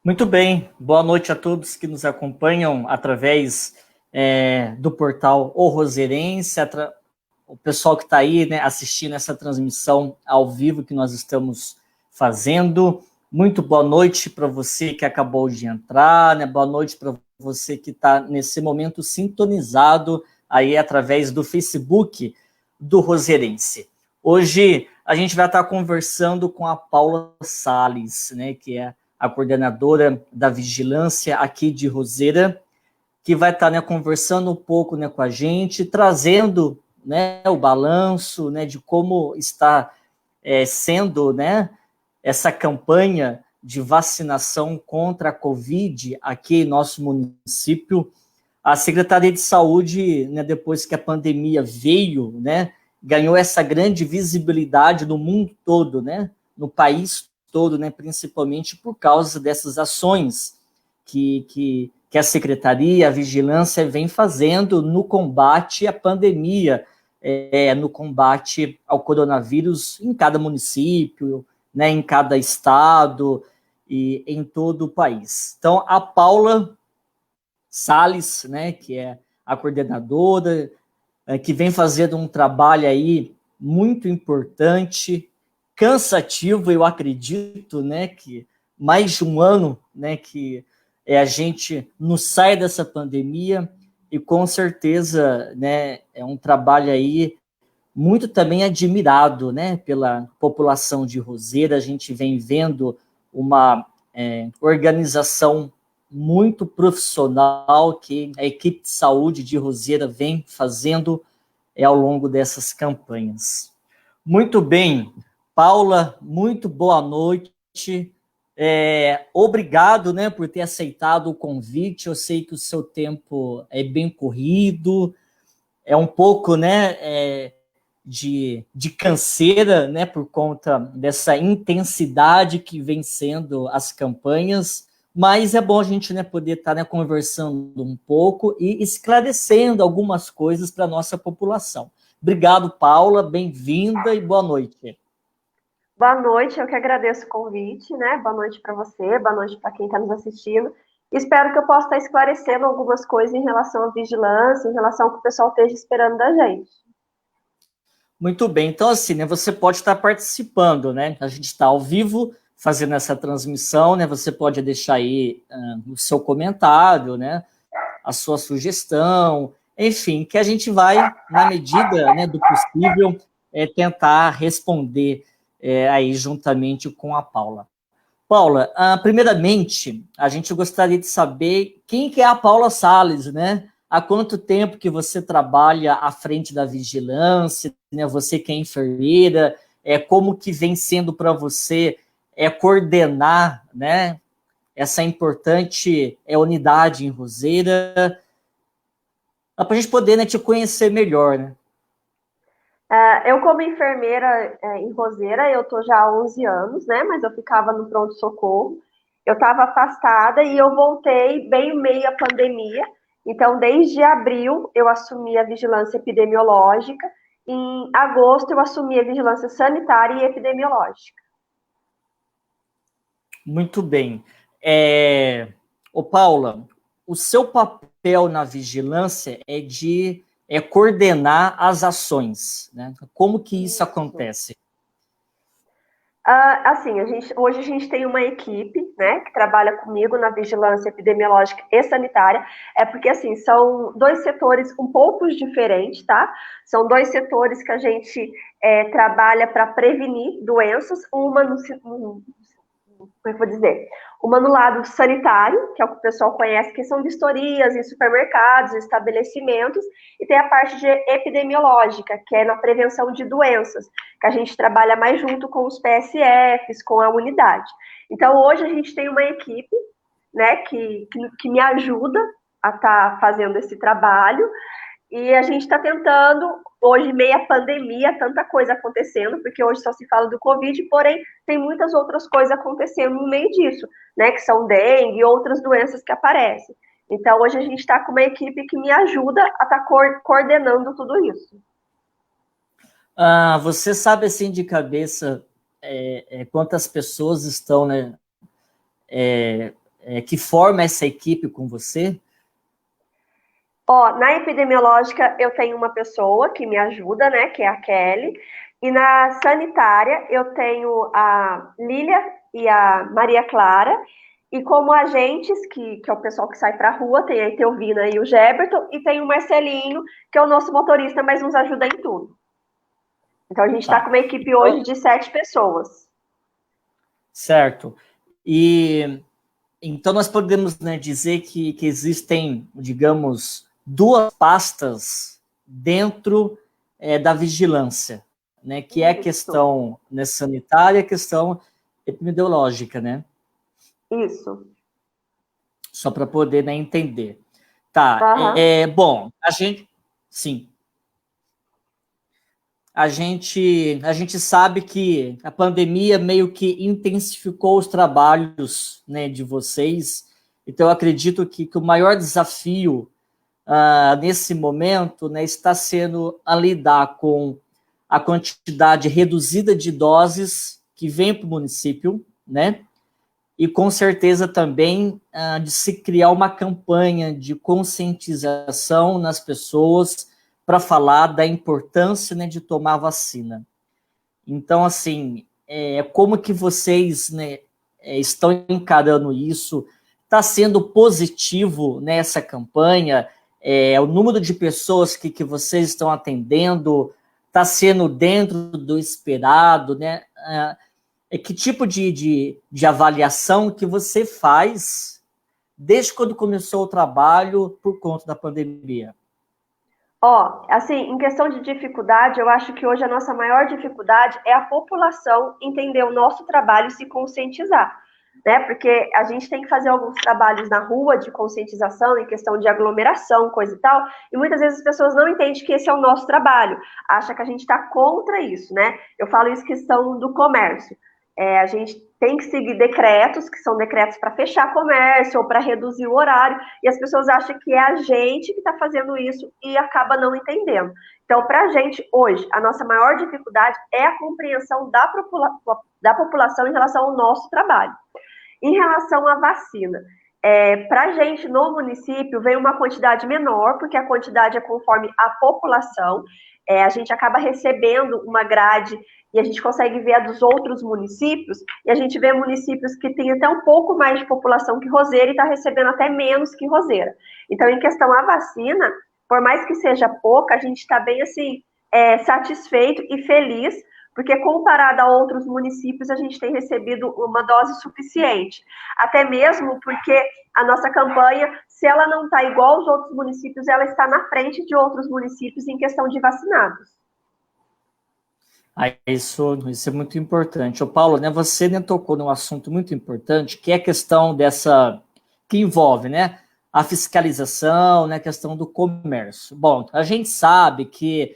Muito bem, boa noite a todos que nos acompanham através do portal O Roseirense, o pessoal que está aí, né, assistindo essa transmissão ao vivo que nós estamos fazendo. Muito boa noite para você que acabou de entrar, né? Boa noite para você que está nesse momento sintonizado aí através do Facebook do Roseirense. Hoje a gente vai estar conversando com a Paula Salles, né, que é a coordenadora da vigilância aqui de Roseira, que vai estar, né, conversando um pouco, né, com a gente, trazendo, né, o balanço, né, de como está sendo, né, essa campanha de vacinação contra a Covid aqui em nosso município. A Secretaria de Saúde, né, depois que a pandemia veio, né, ganhou essa grande visibilidade no mundo todo, né, no país todo, né, principalmente por causa dessas ações que a Secretaria, a Vigilância vem fazendo no combate à pandemia, no combate ao coronavírus em cada município, né, em cada estado e em todo o país. Então, a Paula Salles, né, que é a coordenadora, que vem fazendo um trabalho aí muito importante, cansativo, eu acredito, né, que mais de um ano, né, que a gente não sai dessa pandemia e com certeza, né, é um trabalho aí muito também admirado, né, pela população de Roseira. A gente vem vendo uma organização muito profissional que a equipe de saúde de Roseira vem fazendo ao longo dessas campanhas. Muito bem, Paula, muito boa noite. Obrigado, né, por ter aceitado o convite. Eu sei que o seu tempo é bem corrido, é um pouco, né, de canseira, né, por conta dessa intensidade que vem sendo as campanhas, mas é bom a gente, né, poder estar, né, conversando um pouco e esclarecendo algumas coisas para a nossa população. Obrigado, Paula, bem-vinda e boa noite. Boa noite, eu que agradeço o convite, né? Boa noite para você, boa noite para quem está nos assistindo. Espero que eu possa estar esclarecendo algumas coisas em relação à vigilância, em relação ao que o pessoal esteja esperando da gente. Muito bem, então assim, né, você pode estar participando, né? A gente está ao vivo fazendo essa transmissão, né? Você pode deixar aí o seu comentário, né? A sua sugestão, enfim, que a gente vai, na medida, né, do possível, tentar responder aí juntamente com a Paula. Paula, primeiramente, a gente gostaria de saber quem que é a Paula Salles, né? Há quanto tempo que você trabalha à frente da vigilância, né? Você que é enfermeira, como que vem sendo para você coordenar, né, essa importante unidade em Roseira, para a gente poder, né, te conhecer melhor, né? Eu, como enfermeira em Roseira, eu estou já há 11 anos, né? Mas eu ficava no pronto-socorro. Eu estava afastada e eu voltei bem no meio da pandemia. Então, desde abril, eu assumi a vigilância epidemiológica. Em agosto, eu assumi a vigilância sanitária e epidemiológica. Muito bem. Ô Paula, o seu papel na vigilância é coordenar as ações, né? Como que isso Isso. acontece? Assim, hoje a gente tem uma equipe, né, que trabalha comigo na vigilância epidemiológica e sanitária. É porque, assim, são dois setores um pouco diferentes, tá? São dois setores que a gente trabalha para prevenir doenças, como é que eu vou dizer? Uma no lado sanitário, que é o que o pessoal conhece, que são vistorias em supermercados, estabelecimentos, e tem a parte de epidemiológica, que é na prevenção de doenças, que a gente trabalha mais junto com os PSFs, com a unidade. Então, hoje a gente tem uma equipe, né, que me ajuda a estar fazendo esse trabalho, e a gente está tentando, hoje, meia pandemia, tanta coisa acontecendo, porque hoje só se fala do Covid, porém, tem muitas outras coisas acontecendo no meio disso, né? Que são dengue e outras doenças que aparecem. Então, hoje a gente está com uma equipe que me ajuda a estar coordenando tudo isso. Você sabe, assim, de cabeça, quantas pessoas estão, né, que forma essa equipe com você? Na epidemiológica eu tenho uma pessoa que me ajuda, né, que é a Kelly, e na sanitária eu tenho a Lília e a Maria Clara, e como agentes, que é o pessoal que sai para a rua, tem a Etelvina e o Geberton, e tem o Marcelinho, que é o nosso motorista, mas nos ajuda em tudo. Então a gente está com uma equipe hoje de 7 pessoas. Certo. E então nós podemos, né, dizer que existem, digamos, duas pastas dentro da vigilância, né, que é a questão, né, sanitária e a questão epidemiológica, né? Isso. Só para poder, né, entender. Tá, bom, a gente, sim. A gente sabe que a pandemia meio que intensificou os trabalhos, né, de vocês. Então, eu acredito que o maior desafio nesse momento, né, está sendo a lidar com a quantidade reduzida de doses que vem para o município, né? E com certeza também de se criar uma campanha de conscientização nas pessoas para falar da importância, né, de tomar vacina. Então, assim, como que vocês, né, estão encarando isso? Está sendo positivo nessa campanha? O número de pessoas que vocês estão atendendo está sendo dentro do esperado, né? Que tipo de avaliação que você faz desde quando começou o trabalho por conta da pandemia? Assim, em questão de dificuldade, eu acho que hoje a nossa maior dificuldade é a população entender o nosso trabalho e se conscientizar, né? Porque a gente tem que fazer alguns trabalhos na rua de conscientização, em questão de aglomeração, coisa e tal, e muitas vezes as pessoas não entendem que esse é o nosso trabalho, acha que a gente está contra isso, né? Eu falo isso questão do comércio. A gente tem que seguir decretos, que são decretos para fechar comércio ou para reduzir o horário, e as pessoas acham que é a gente que está fazendo isso e acaba não entendendo. Então, para a gente, hoje, a nossa maior dificuldade é a compreensão da população em relação ao nosso trabalho. Em relação à vacina, para a gente, no município, vem uma quantidade menor, porque a quantidade é conforme a população. A gente acaba recebendo uma grade e a gente consegue ver a dos outros municípios, e a gente vê municípios que têm até um pouco mais de população que Roseira e está recebendo até menos que Roseira. Então, em questão à vacina, por mais que seja pouca, a gente está bem assim, satisfeito e feliz, porque comparado a outros municípios, a gente tem recebido uma dose suficiente. Até mesmo porque a nossa campanha, se ela não está igual aos outros municípios, ela está na frente de outros municípios em questão de vacinados. Isso é muito importante. Ô, Paulo, né, você, né, tocou num assunto muito importante, que é a questão que envolve, né, a fiscalização, né, a questão do comércio. Bom, a gente sabe que,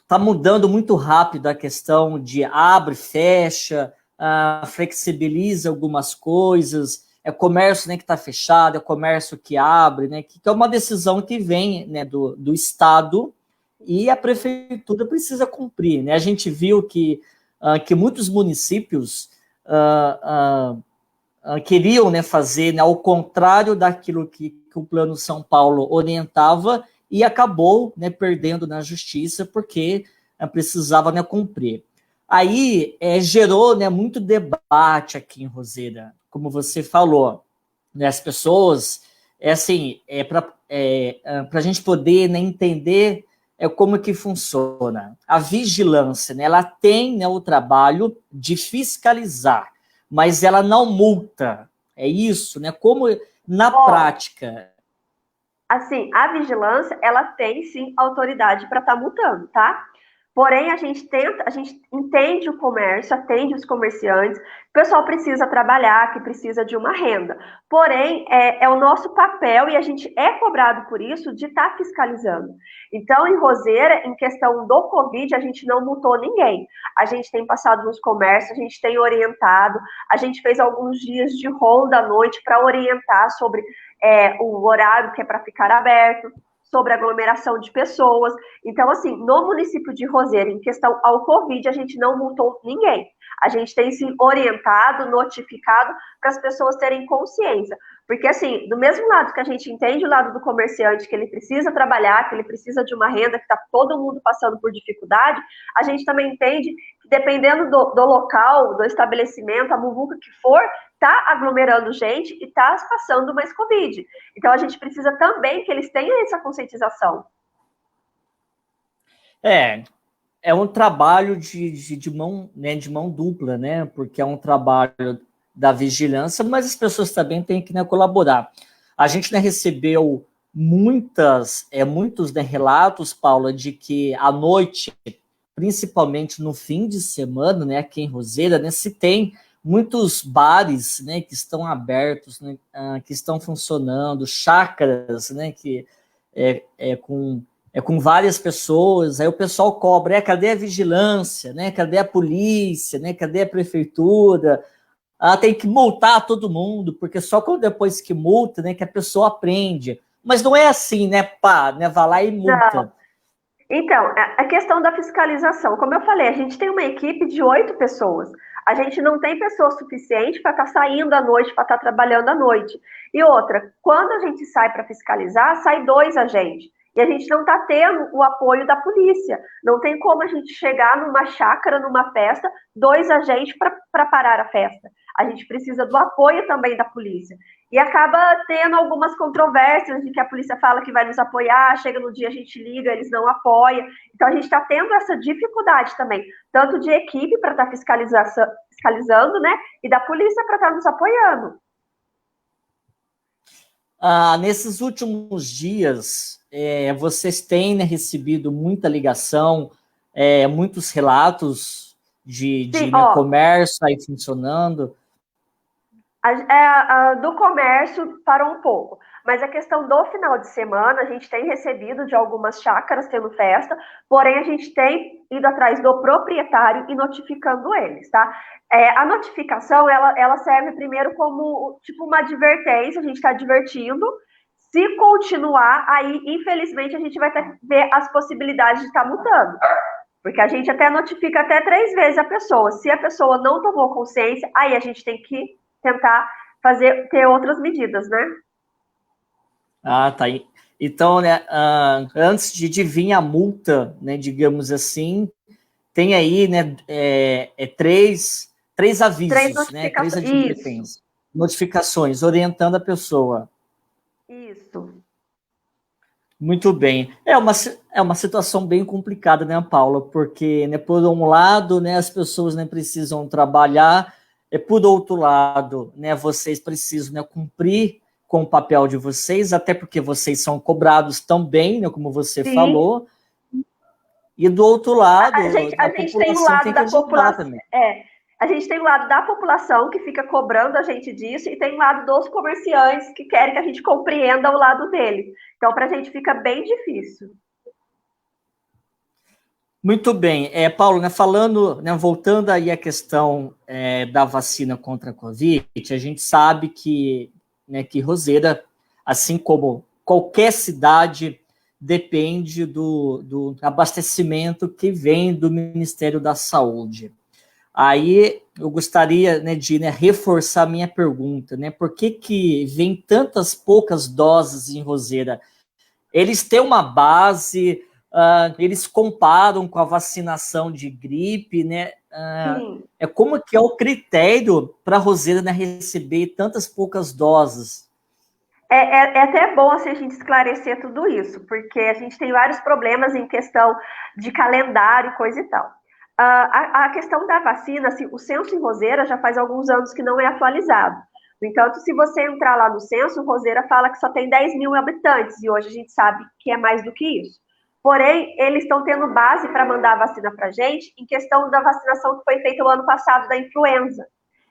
está mudando muito rápido a questão de abre, fecha, flexibiliza algumas coisas, comércio, né, que está fechado, comércio que abre, né, que é uma decisão que vem, né, do Estado, e a prefeitura precisa cumprir, né? A gente viu que muitos municípios queriam, né, fazer, né, ao contrário daquilo que o Plano São Paulo orientava, e acabou, né, perdendo na justiça porque precisava, né, cumprir. Aí gerou, né, muito debate aqui em Roseira, como você falou, né, as pessoas, para a gente poder, né, entender como que funciona. A vigilância, né, ela tem, né, o trabalho de fiscalizar, mas ela não multa. É isso, né? Como na prática. Assim, a vigilância, ela tem sim autoridade para estar multando, tá? Porém, a gente entende o comércio, atende os comerciantes, o pessoal precisa trabalhar, que precisa de uma renda. Porém, é o nosso papel, e a gente é cobrado por isso, de estar fiscalizando. Então, em Roseira, em questão do Covid, a gente não multou ninguém. A gente tem passado nos comércios, a gente tem orientado, a gente fez alguns dias de ronda à noite para orientar sobre o horário que é para ficar aberto, sobre aglomeração de pessoas. Então, assim, no município de Roseira, em questão ao Covid, a gente não multou ninguém. A gente tem se orientado, notificado para as pessoas terem consciência. Porque, assim, do mesmo lado que a gente entende o lado do comerciante, que ele precisa trabalhar, que ele precisa de uma renda, que está todo mundo passando por dificuldade, a gente também entende que, dependendo do local, do estabelecimento, a muvuca que for, está aglomerando gente e está passando mais Covid. Então, a gente precisa também que eles tenham essa conscientização. É um trabalho de mão, né, de mão dupla, né? Porque é um trabalho da vigilância, mas as pessoas também têm que, né, colaborar. A gente, né, recebeu muitos, né, relatos, Paula, de que à noite, principalmente no fim de semana, né, aqui em Roseira, né, se tem muitos bares, né, que estão abertos, né, que estão funcionando, chácaras, né, que com várias pessoas, aí o pessoal cobra, cadê a vigilância, né, cadê a polícia, né, cadê a prefeitura? Tem que multar todo mundo, porque só quando depois que multa, né, que a pessoa aprende. Mas não é assim, né, pá, né, vai lá e multa. Não. Então, a questão da fiscalização, como eu falei, a gente tem uma equipe de 8 pessoas. A gente não tem pessoa suficiente para estar saindo à noite, para estar trabalhando à noite. E outra, quando a gente sai para fiscalizar, sai 2 agentes. E a gente não está tendo o apoio da polícia. Não tem como a gente chegar numa chácara, numa festa, 2 agentes para parar a festa. A gente precisa do apoio também da polícia. E acaba tendo algumas controvérsias de que a polícia fala que vai nos apoiar, chega no dia a gente liga, eles não apoiam. Então a gente está tendo essa dificuldade também, tanto de equipe para estar fiscalizando, né? E da polícia para estar nos apoiando. Nesses últimos dias, vocês têm, né, recebido muita ligação, muitos relatos de né, comércio aí funcionando? Do comércio parou um pouco, mas a questão do final de semana, a gente tem recebido de algumas chácaras tendo festa, porém a gente tem ido atrás do proprietário e notificando eles, tá? A notificação, ela serve primeiro como, tipo, uma advertência, a gente está advertindo. Se continuar, aí, infelizmente, a gente vai ter que ver as possibilidades de estar multando. Porque a gente até notifica até 3 vezes a pessoa. Se a pessoa não tomou consciência, aí a gente tem que tentar ter outras medidas, né? Tá. Então, né, antes de vir a multa, né, digamos assim, tem aí, né, 3 avisos, né, 3 advertências, notificações, orientando a pessoa. Isso. Muito bem. É uma situação bem complicada, né, Paula? Porque, né, por um lado, né, as pessoas, né, precisam trabalhar, por outro lado, né, vocês precisam, né, cumprir com o papel de vocês, até porque vocês são cobrados também, né, como você falou. E do outro lado, a gente tem o lado da população também. A gente tem o lado da população que fica cobrando a gente disso e tem o lado dos comerciantes que querem que a gente compreenda o lado dele. Então, para a gente fica bem difícil. Muito bem. Paulo, né, falando, né, voltando aí à questão da vacina contra a Covid, a gente sabe que, né, que Roseira, assim como qualquer cidade, depende do abastecimento que vem do Ministério da Saúde. Aí eu gostaria, né, de, né, reforçar a minha pergunta, né? Por que vem tantas poucas doses em Roseira? Eles têm uma base, eles comparam com a vacinação de gripe, né? Como que é o critério para a Roseira, né, receber tantas poucas doses? É até bom assim, a gente esclarecer tudo isso, porque a gente tem vários problemas em questão de calendário, coisa e tal. A questão da vacina, assim, o censo em Roseira já faz alguns anos que não é atualizado. No entanto, se você entrar lá no censo, Roseira fala que só tem 10 mil habitantes, e hoje a gente sabe que é mais do que isso. Porém, eles estão tendo base para mandar a vacina para a gente em questão da vacinação que foi feita o ano passado da influenza.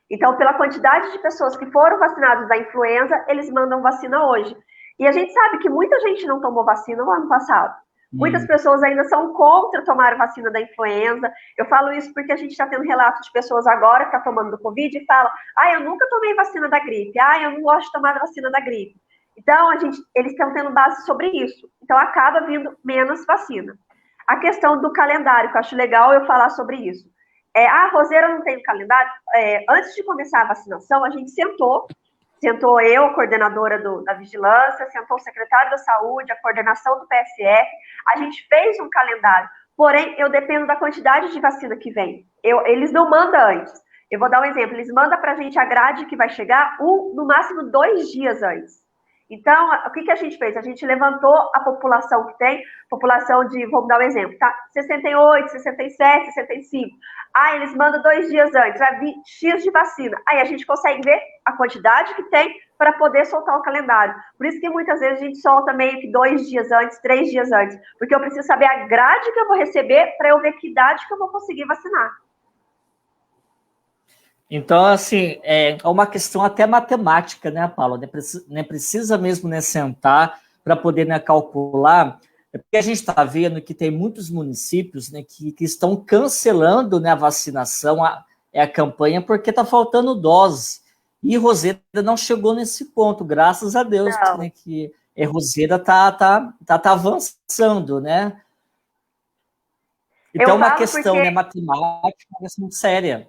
Então, pela quantidade de pessoas que foram vacinadas da influenza, eles mandam vacina hoje. E a gente sabe que muita gente não tomou vacina no ano passado. Muitas pessoas ainda são contra tomar vacina da influenza. Eu falo isso porque a gente está tendo relatos de pessoas agora que estão tomando do Covid e falam: eu nunca tomei vacina da gripe. Eu não gosto de tomar vacina da gripe. Então, eles estão tendo base sobre isso. Então, acaba vindo menos vacina. A questão do calendário, que eu acho legal eu falar sobre isso. Roseira não tem um calendário. Antes de começar a vacinação, a gente sentou eu, a coordenadora da vigilância, sentou o secretário da saúde, a coordenação do PSF, a gente fez um calendário. Porém, eu dependo da quantidade de vacina que vem. Eles não mandam antes. Eu vou dar um exemplo. Eles mandam para a gente a grade que vai chegar no máximo 2 dias antes. Então, o que a gente fez? A gente levantou a população que tem, população de, vamos dar um exemplo, tá? 68, 67, 65. Eles mandam 2 dias antes, vai vir X de vacina. Aí a gente consegue ver a quantidade que tem para poder soltar o calendário. Por isso que muitas vezes a gente solta meio que 2 dias antes, 3 dias antes, porque eu preciso saber a grade que eu vou receber para eu ver que idade que eu vou conseguir vacinar. Então, assim, é uma questão até matemática, né, Paula? Precisa mesmo, né, sentar para poder, né, calcular, porque a gente está vendo que tem muitos municípios, né, que estão cancelando, né, a vacinação, a campanha, porque está faltando dose. E Roseira não chegou nesse ponto, graças a Deus, né, que Roseira está avançando, né? Então, é uma questão, né, matemática, uma questão séria.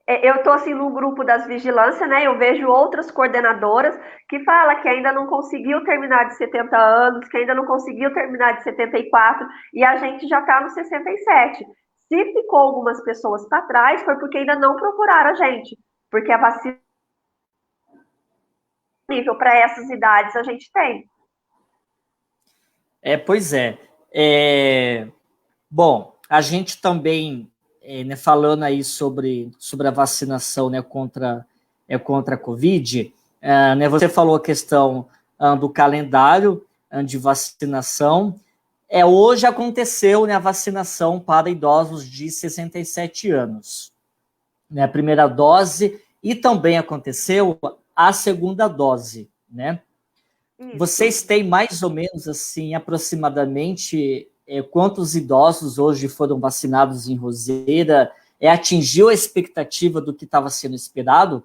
Eu estou assim no grupo das vigilâncias, né? Eu vejo outras coordenadoras que falam que ainda não conseguiu terminar de 70 anos, que ainda não conseguiu terminar de 74, e a gente já está no 67. Se ficou algumas pessoas para trás, foi porque ainda não procuraram a gente, porque a vacina nível para essas idades a gente tem. Pois é. Bom, a gente também, né, falando aí sobre a vacinação, né, contra a Covid, né, você falou a questão do calendário de vacinação. Hoje aconteceu, né, a vacinação para idosos de 67 anos. Né, a primeira dose, e também aconteceu a segunda dose, né? Isso. Vocês têm mais ou menos, assim, aproximadamente quantos idosos hoje foram vacinados em Roseira? Atingiu a expectativa do que estava sendo esperado?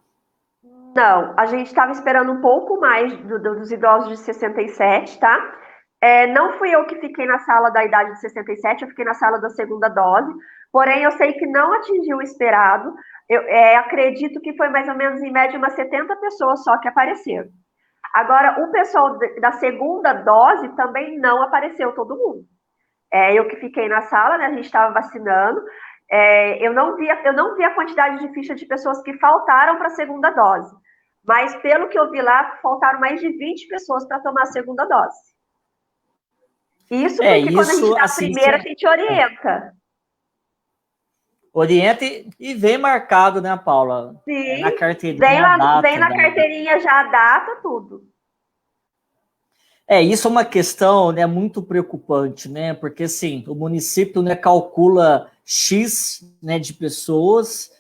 Não, a gente estava esperando um pouco mais dos idosos de 67, tá? Não fui eu que fiquei na sala da idade de 67, eu fiquei na sala da segunda dose, porém eu sei que não atingiu o esperado. Eu acredito que foi mais ou menos, em média, umas 70 pessoas só que apareceram. Agora, o pessoal da segunda dose também não apareceu todo mundo. Eu que fiquei na sala, né, a gente estava vacinando, eu não vi a quantidade de ficha de pessoas que faltaram para a segunda dose, mas pelo que eu vi lá, faltaram mais de 20 pessoas para tomar a segunda dose. Isso porque quando a gente dá a primeira, a gente orienta. Orienta e vem marcado, né, Paula? Sim, na carteirinha. Vem na carteirinha já a data, tudo. Isso é uma questão, né, muito preocupante, né? Porque, assim, o município, né, calcula X, né, de pessoas,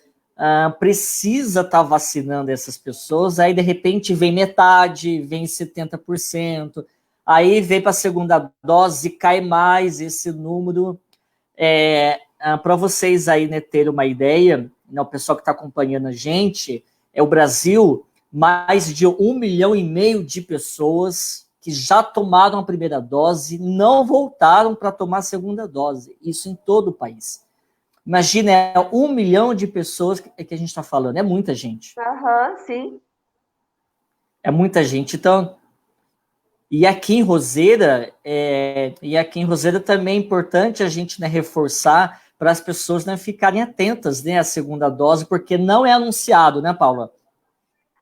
precisa estar vacinando essas pessoas, aí, de repente, vem metade, vem 70%, aí vem para a segunda dose, cai mais esse número. Para vocês aí, né, terem uma ideia, né, o pessoal que está acompanhando a gente, o Brasil, mais de 1,5 milhão de pessoas que já tomaram a primeira dose não voltaram para tomar a segunda dose. Isso em todo o país. Imagina, 1 milhão de pessoas que a gente está falando. É muita gente. Sim. É muita gente. Então, e aqui em Roseira também é importante a gente, né, reforçar para as pessoas, né, ficarem atentas, né, à segunda dose, porque não é anunciado, né, Paula?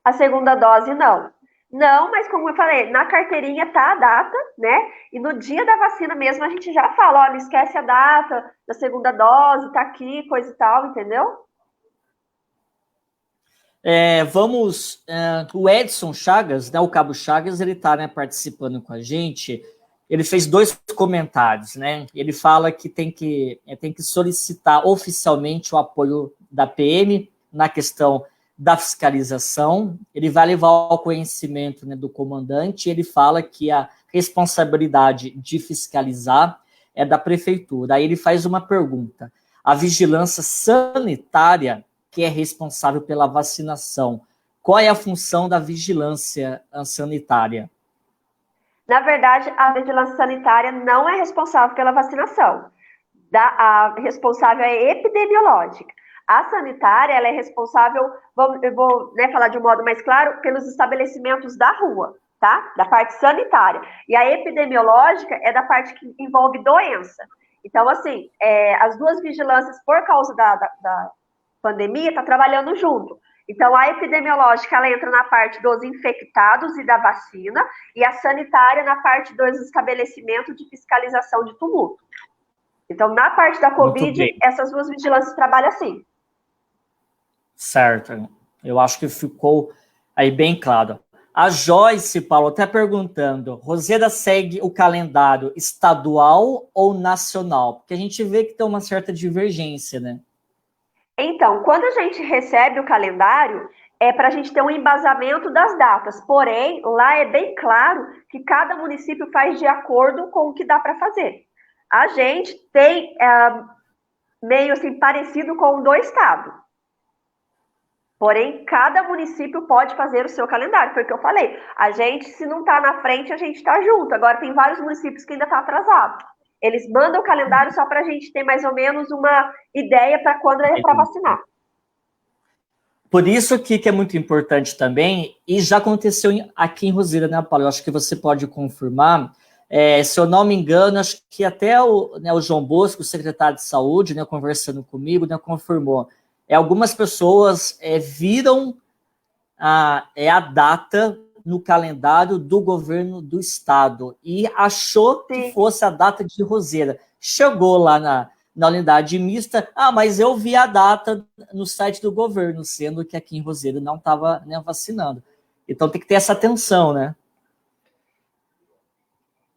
A segunda dose, não. Não, mas como eu falei, na carteirinha tá a data, né? E no dia da vacina mesmo a gente já fala, ó, não esquece a data da segunda dose, tá aqui, coisa e tal, entendeu? O Edson Chagas, né, o Cabo Chagas, ele tá, né, participando com a gente. Ele fez 2 comentários, né? Ele fala que tem que solicitar oficialmente o apoio da PM na questão da fiscalização. Ele vai levar ao conhecimento, né, do comandante. Ele fala que a responsabilidade de fiscalizar é da prefeitura. Aí ele faz uma pergunta: a vigilância sanitária, que é responsável pela vacinação, qual é a função da vigilância sanitária? Na verdade, a vigilância sanitária não é responsável pela vacinação. A responsável é epidemiológica. A sanitária, ela é responsável, eu vou, né, falar de um modo mais claro, pelos estabelecimentos da rua, tá? Da parte sanitária. E a epidemiológica é da parte que envolve doença. Então, assim, as duas vigilâncias, por causa da pandemia, tá trabalhando junto. Então, a epidemiológica, ela entra na parte dos infectados e da vacina, e a sanitária na parte dos estabelecimentos de fiscalização de tumulto. Então, na parte da Covid, essas duas vigilâncias trabalham assim. Certo. Eu acho que ficou aí bem claro. A Joyce, Paulo, até perguntando, Roseda segue o calendário estadual ou nacional? Porque a gente vê que tem uma certa divergência, né? Então, quando a gente recebe o calendário, é para a gente ter um embasamento das datas. Porém, lá é bem claro que cada município faz de acordo com o que dá para fazer. A gente tem meio assim parecido com o do estado. Porém, cada município pode fazer o seu calendário, foi o que eu falei. A gente, se não está na frente, a gente está junto. Agora, tem vários municípios que ainda está atrasado. Eles mandam o calendário só para a gente ter mais ou menos uma ideia para quando é para vacinar. Por isso que é muito importante também, e já aconteceu aqui em Roseira, né, Paulo? Eu acho que você pode confirmar. Se eu não me engano, acho que até o João Bosco, o secretário de saúde, né, conversando comigo, né, confirmou. Algumas pessoas viram a data no calendário do governo do estado e achou que fosse a data de Roseira. Chegou lá na unidade mista, mas eu vi a data no site do governo, sendo que aqui em Roseira não estava, né, vacinando. Então tem que ter essa atenção, né?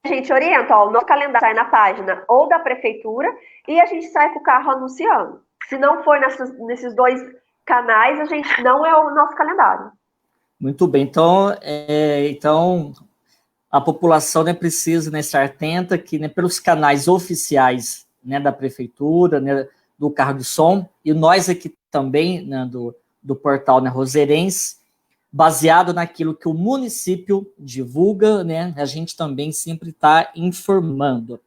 A gente orienta, o nosso calendário sai na página ou da prefeitura e a gente sai com o carro anunciando. Se não for nesses dois canais, a gente não é o nosso calendário. Muito bem, então a população, né, precisa, né, estar atenta que, né, pelos canais oficiais, né, da prefeitura, né, do carro de som, e nós aqui também, né, do portal, né, Roseirense, baseado naquilo que o município divulga, né, a gente também sempre está informando.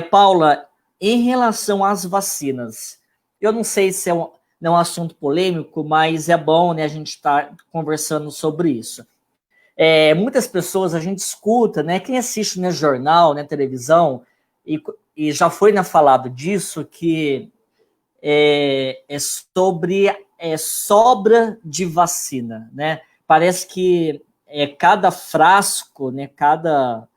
Paula, em relação às vacinas, eu não sei se não é um assunto polêmico, mas é bom, né, a gente estar conversando sobre isso. Muitas pessoas a gente escuta, né, quem assiste, né, jornal, né, televisão, e já foi, né, falado disso, que é sobre sobra de vacina, né? Parece que cada frasco, né, cada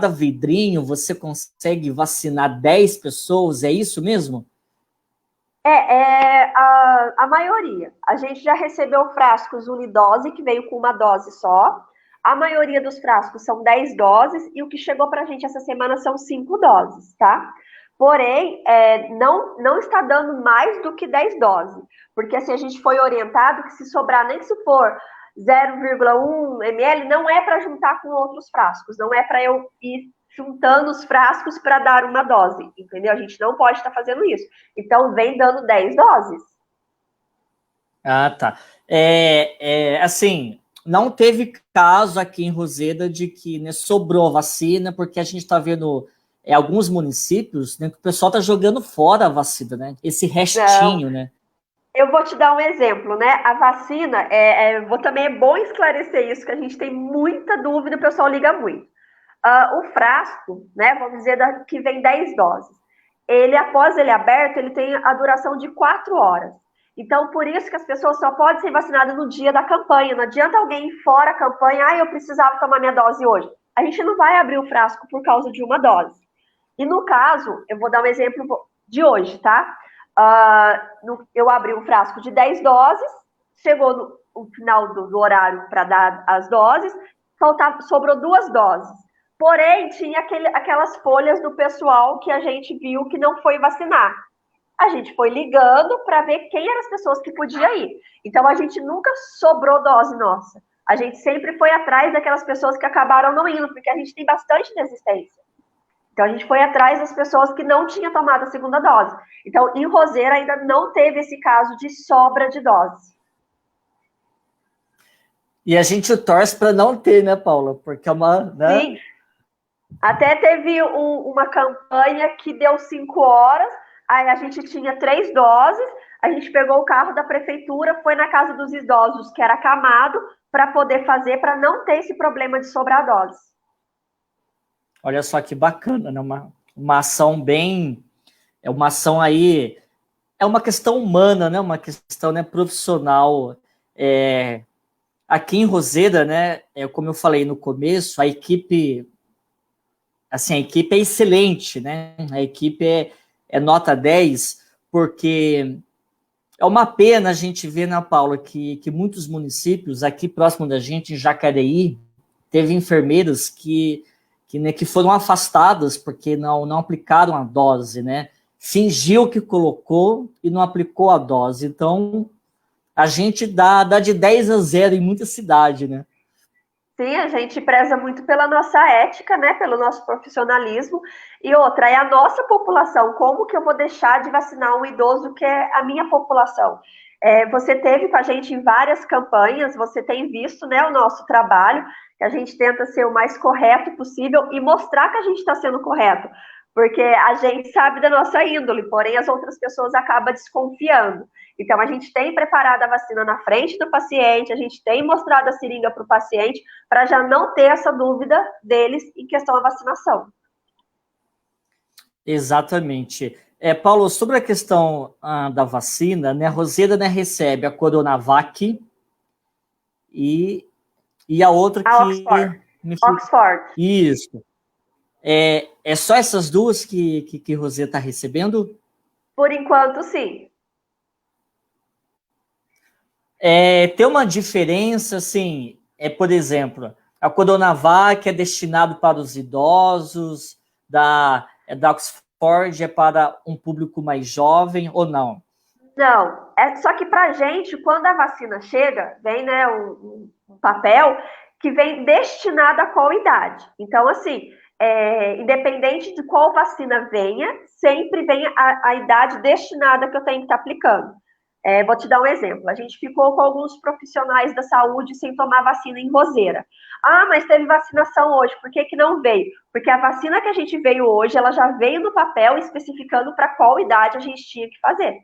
vidrinho você consegue vacinar 10 pessoas, é isso mesmo? A maioria. A gente já recebeu frascos unidose, que veio com uma dose só. A maioria dos frascos são 10 doses, e o que chegou para a gente essa semana são 5 doses, tá? Porém, não está dando mais do que 10 doses. Porque assim, a gente foi orientado que se sobrar, nem que se for 0,1 ml, não é para juntar com outros frascos, não é para eu ir juntando os frascos para dar uma dose, entendeu? A gente não pode estar fazendo isso. Então, vem dando 10 doses. Ah, tá. Assim, não teve caso aqui em Roseda de que, né, sobrou vacina, porque a gente está vendo alguns municípios, né, que o pessoal está jogando fora a vacina, né? Esse restinho, né? Eu vou te dar um exemplo, né? A vacina, também é bom esclarecer isso, que a gente tem muita dúvida, o pessoal liga muito. O frasco, né, vamos dizer, que vem 10 doses, após ele aberto, ele tem a duração de 4 horas. Então, por isso que as pessoas só podem ser vacinadas no dia da campanha. Não adianta alguém ir fora a campanha, eu precisava tomar minha dose hoje. A gente não vai abrir o frasco por causa de uma dose. E no caso, eu vou dar um exemplo de hoje, tá? Eu abri um frasco de 10 doses, chegou no final do horário para dar as doses, sobrou 2 doses. Porém, tinha aquelas folhas do pessoal que a gente viu que não foi vacinar. A gente foi ligando para ver quem eram as pessoas que podiam ir. Então, a gente nunca sobrou dose nossa. A gente sempre foi atrás daquelas pessoas que acabaram não indo, porque a gente tem bastante desistência. Então, a gente foi atrás das pessoas que não tinham tomado a segunda dose. Então, em Roseira ainda não teve esse caso de sobra de dose. E a gente torce para não ter, né, Paula? Porque é uma... Né? Sim. Até teve uma campanha que deu 5 horas, aí a gente tinha 3 doses, a gente pegou o carro da prefeitura, foi na casa dos idosos, que era acamado, para poder fazer, para não ter esse problema de sobrar dose. Olha só que bacana, né? Uma ação bem... É uma ação aí... É uma questão humana, né? Uma questão, né, profissional. Aqui em Roseira, né? Como eu falei no começo, a equipe... Assim, a equipe é excelente, né? A equipe é nota 10, porque é uma pena a gente ver, na Paula, que muitos municípios, aqui próximo da gente, em Jacareí, teve enfermeiros que foram afastadas porque não aplicaram a dose, né? Fingiu que colocou e não aplicou a dose. Então, a gente dá de 10-0 em muita cidade, né? Sim, a gente preza muito pela nossa ética, né, pelo nosso profissionalismo. E outra, é a nossa população. Como que eu vou deixar de vacinar um idoso que é a minha população? Você teve com a gente em várias campanhas, você tem visto, né, o nosso trabalho, que a gente tenta ser o mais correto possível e mostrar que a gente está sendo correto. Porque a gente sabe da nossa índole, porém as outras pessoas acabam desconfiando. Então, a gente tem preparado a vacina na frente do paciente, a gente tem mostrado a seringa para o paciente, para já não ter essa dúvida deles em questão da vacinação. Exatamente. Paulo, sobre a questão da vacina, né, a Roseira, né, recebe a Coronavac e a outra A que... Oxford. Oxford. Isso. É só essas duas que Rosê está recebendo? Por enquanto, sim. Tem uma diferença, assim, por exemplo, a Coronavac é destinado para os idosos, da Oxford é para um público mais jovem ou não? Não, só que para a gente, quando a vacina chega, vem, né, um papel que vem destinado a qual idade. Então, assim, independente de qual vacina venha, sempre vem a idade destinada que eu tenho que estar aplicando. Vou te dar um exemplo. A gente ficou com alguns profissionais da saúde sem tomar vacina em Roseira. Ah, mas teve vacinação hoje, por que não veio? Porque a vacina que a gente veio hoje, ela já veio no papel especificando para qual idade a gente tinha que fazer.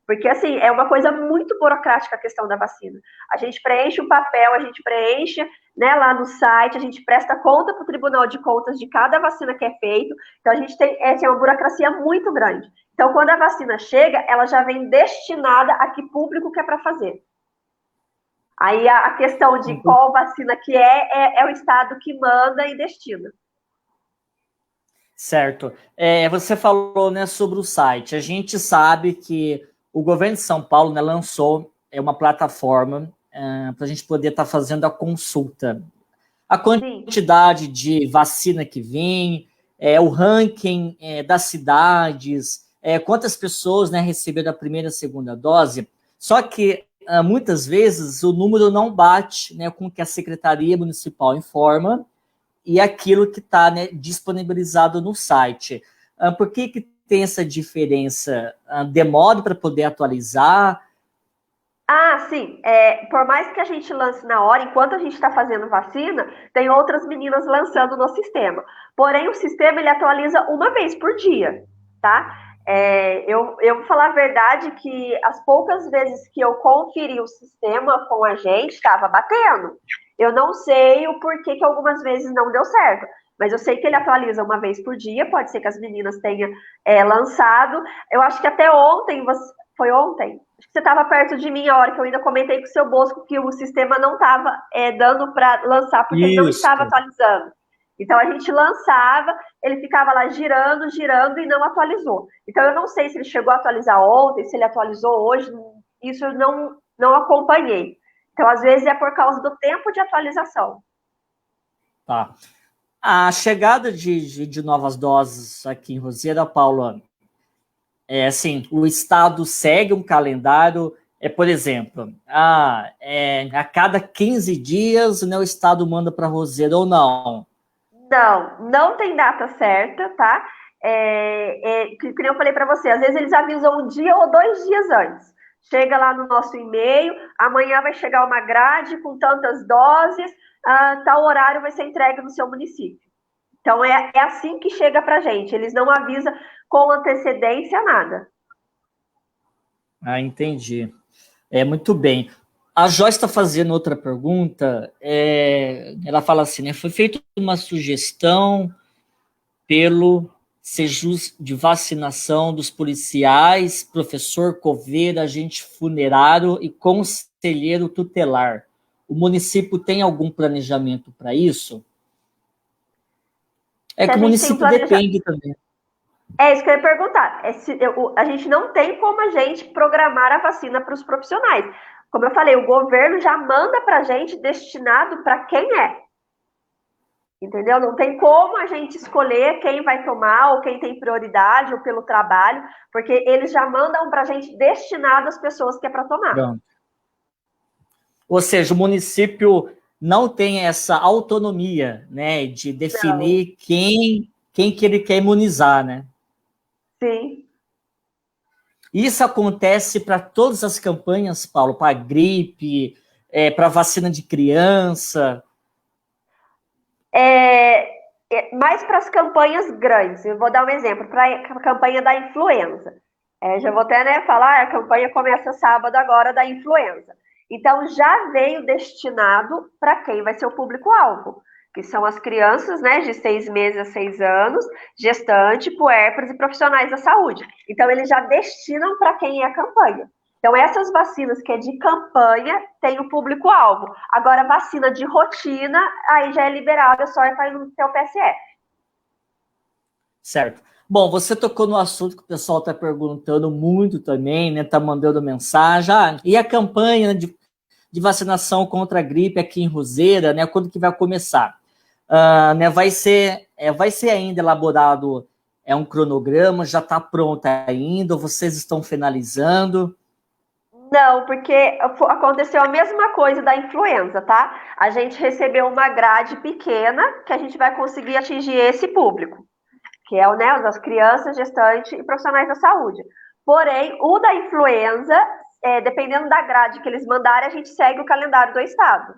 Porque, assim, é uma coisa muito burocrática a questão da vacina. A gente preenche o papel, a gente preenche, né, lá no site, a gente presta conta para o Tribunal de Contas de cada vacina que é feito. Então, a gente tem uma burocracia muito grande. Então, quando a vacina chega, ela já vem destinada a que público que é para fazer. Aí, a questão de qual vacina que é o Estado que manda e destina. Certo. Você falou, né, sobre o site. A gente sabe que o governo de São Paulo, né, lançou uma plataforma para a gente poder estar fazendo a consulta. A quantidade de vacina que vem, o ranking das cidades, quantas pessoas, né, receberam a primeira e a segunda dose. Só que muitas vezes o número não bate, né, com o que a Secretaria Municipal informa e aquilo que está, né, disponibilizado no site. Por que tem essa diferença? Demora para poder atualizar? Ah, sim. Por mais que a gente lance na hora, enquanto a gente está fazendo vacina, tem outras meninas lançando no sistema. Porém, o sistema ele atualiza uma vez por dia, tá? Eu vou falar a verdade que as poucas vezes que eu conferi o sistema com a gente, estava batendo. Eu não sei o porquê que algumas vezes não deu certo, mas eu sei que ele atualiza uma vez por dia, pode ser que as meninas tenham lançado. Eu acho que até ontem, foi ontem? Acho que você estava perto de mim a hora que eu ainda comentei com o seu Bosco que o sistema não estava dando para lançar, porque ele não estava atualizando. Então, a gente lançava, ele ficava lá girando, girando e não atualizou. Então, eu não sei se ele chegou a atualizar ontem, se ele atualizou hoje, isso eu não acompanhei. Então, às vezes, é por causa do tempo de atualização. Tá. A chegada de novas doses aqui em Roseira, Paula, assim, o Estado segue um calendário, por exemplo, a cada 15 dias, né, o Estado manda para Roseira ou não? Não tem data certa, tá? Que eu falei para você, às vezes eles avisam um dia ou 2 dias antes. Chega lá no nosso e-mail, amanhã vai chegar uma grade com tantas doses, tal horário vai ser entregue no seu município. Então, é assim que chega para a gente. Eles não avisam com antecedência nada. Ah, entendi. Muito bem. A Joyce está fazendo outra pergunta. Ela fala assim, né? Foi feita uma sugestão pelo Sejus de vacinação dos policiais, professor coveiro, agente funerário e conselheiro tutelar. O município tem algum planejamento para isso? É que o município depende também. É isso que eu ia perguntar. A gente não tem como a gente programar a vacina para os profissionais. Como eu falei, o governo já manda para a gente destinado para quem é. Entendeu? Não tem como a gente escolher quem vai tomar, ou quem tem prioridade, ou pelo trabalho, porque eles já mandam para a gente destinado às pessoas que é para tomar. Pronto. Ou seja, o município não tem essa autonomia, né, de definir quem que ele quer imunizar, né? Sim. Isso acontece para todas as campanhas, Paulo, para gripe, para vacina de criança. Mais para as campanhas grandes. Eu vou dar um exemplo, para a campanha da influenza. Já vou até falar, a campanha começa sábado agora da influenza. Então, já veio destinado para quem vai ser o público-alvo, que são as crianças, né, de 6 meses a 6 anos, gestante, puérperas e profissionais da saúde. Então, eles já destinam para quem é a campanha. Então, essas vacinas que é de campanha, tem o público-alvo. Agora, vacina de rotina, aí já é liberada, só é para ir no seu PSF. Certo. Bom, você tocou no assunto que o pessoal está perguntando muito também, né? Está mandando mensagem. E a campanha de vacinação contra a gripe aqui em Roseira, né? Quando que vai começar? Né, vai ser ainda elaborado um cronograma, já está pronto ainda, ou vocês estão finalizando? Não, porque aconteceu a mesma coisa da influenza, tá? A gente recebeu uma grade pequena que a gente vai conseguir atingir esse público, que é né, as crianças, gestantes e profissionais da saúde. Porém, o da influenza, dependendo da grade que eles mandarem, a gente segue o calendário do estado.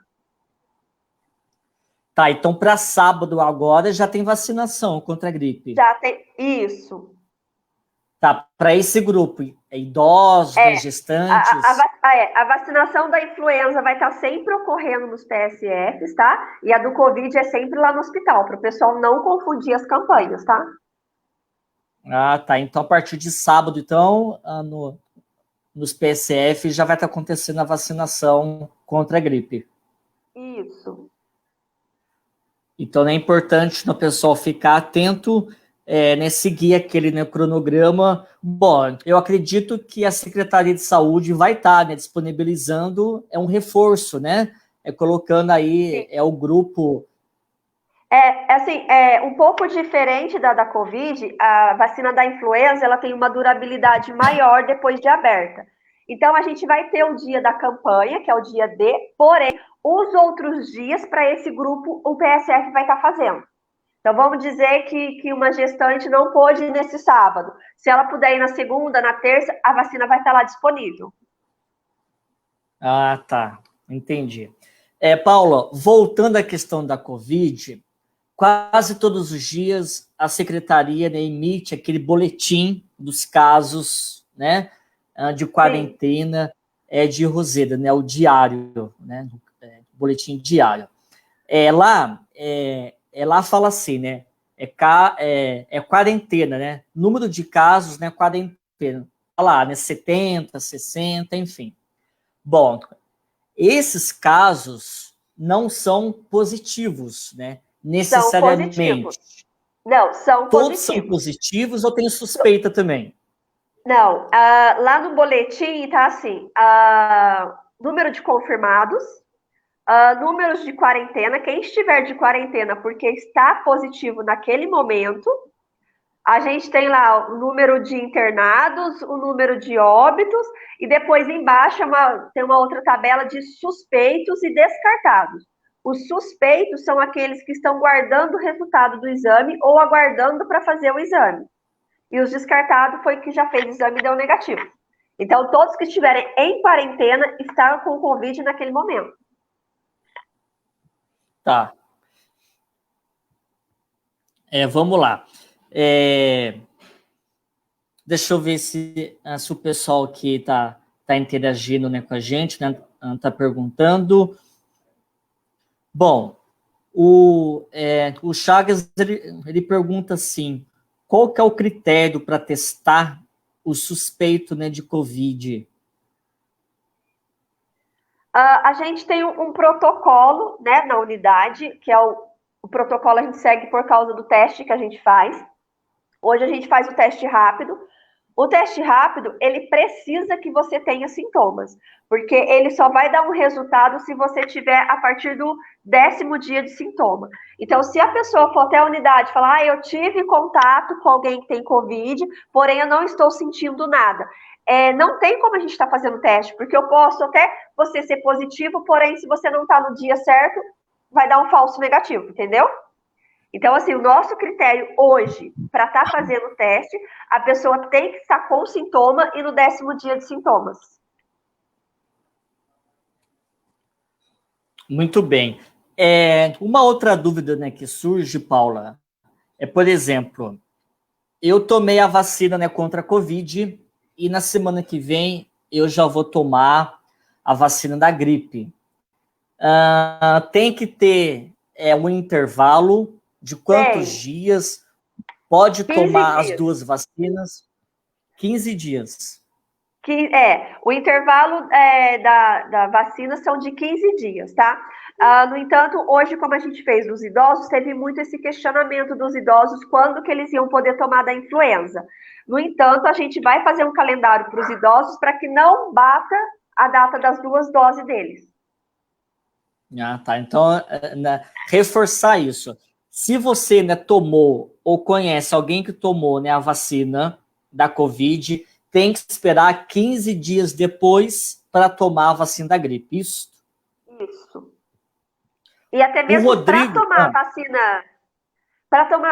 Tá, então para sábado agora já tem vacinação contra a gripe. Já tem, isso. Tá, para esse grupo, idosos, né, gestantes. A vacinação da influenza vai estar sempre ocorrendo nos PSFs, tá? E a do Covid é sempre lá no hospital, para o pessoal não confundir as campanhas, tá? Ah, tá. Então, a partir de sábado, então, nos PSF já vai estar acontecendo a vacinação contra a gripe. Isso. Então, é importante o pessoal ficar atento, né, seguir aquele, né, cronograma. Bom, eu acredito que a Secretaria de Saúde vai estar, né, disponibilizando um reforço, né? Colocando aí o grupo. Assim, um pouco diferente da Covid, a vacina da influenza, ela tem uma durabilidade maior depois de aberta. Então, a gente vai ter o dia da campanha, que é o dia D, porém, os outros dias, para esse grupo, o PSF vai estar fazendo. Então, vamos dizer que uma gestante não pôde ir nesse sábado. Se ela puder ir na segunda, na terça, a vacina vai estar lá disponível. Ah, tá. Entendi. Paula, voltando à questão da Covid, quase todos os dias a secretaria, né, emite aquele boletim dos casos, né, de quarentena de Roseira, né, o diário, né, boletim diário. Lá fala assim, né, quarentena, né, número de casos, né, quarentena, lá, né, 70, 60, enfim. Bom, esses casos não são positivos, né? Necessariamente. São positivos. Não, são Todos positivos. são positivos ou tem suspeita também? Não, lá no boletim tá assim, número de confirmados, números de quarentena, quem estiver de quarentena porque está positivo naquele momento, a gente tem lá o número de internados, o número de óbitos, e depois embaixo tem uma outra tabela de suspeitos e descartados. Os suspeitos são aqueles que estão guardando o resultado do exame ou aguardando para fazer o exame. E os descartados foi que já fez o exame e deu negativo. Então, todos que estiverem em quarentena estão com Covid naquele momento. Tá. Vamos lá. Deixa eu ver se o pessoal que está interagindo, né, com a gente, né, está perguntando. Bom, o Chagas ele pergunta assim: qual que é o critério para testar o suspeito, né, de Covid? A gente tem um protocolo, né, na unidade, que é o protocolo a gente segue por causa do teste que a gente faz. Hoje a gente faz o teste rápido. O teste rápido, ele precisa que você tenha sintomas, porque ele só vai dar um resultado se você tiver a partir do 10º dia de sintoma. Então, se a pessoa for até a unidade e falar, eu tive contato com alguém que tem Covid, porém eu não estou sentindo nada. Não tem como a gente estar fazendo teste, porque eu posso até você ser positivo, porém, se você não está no dia certo, vai dar um falso negativo, entendeu? Então, assim, o nosso critério hoje, para estar fazendo o teste, a pessoa tem que estar com sintoma e no 10º dia de sintomas. Muito bem. Uma outra dúvida, né, que surge, Paula, por exemplo, eu tomei a vacina, né, contra a Covid e na semana que vem eu já vou tomar a vacina da gripe. Tem que ter um intervalo de quantos dias? Pode tomar as duas vacinas? 15 dias. O intervalo da vacina são de 15 dias, tá? No entanto, hoje, como a gente fez dos idosos, teve muito esse questionamento dos idosos quando que eles iam poder tomar da influenza. No entanto, a gente vai fazer um calendário para os idosos para que não bata a data das 2 doses deles. Tá. Então, reforçar isso. Se você, né, tomou ou conhece alguém que tomou, né, a vacina da Covid, tem que esperar 15 dias depois para tomar a vacina da gripe. Isso. E até mesmo para tomar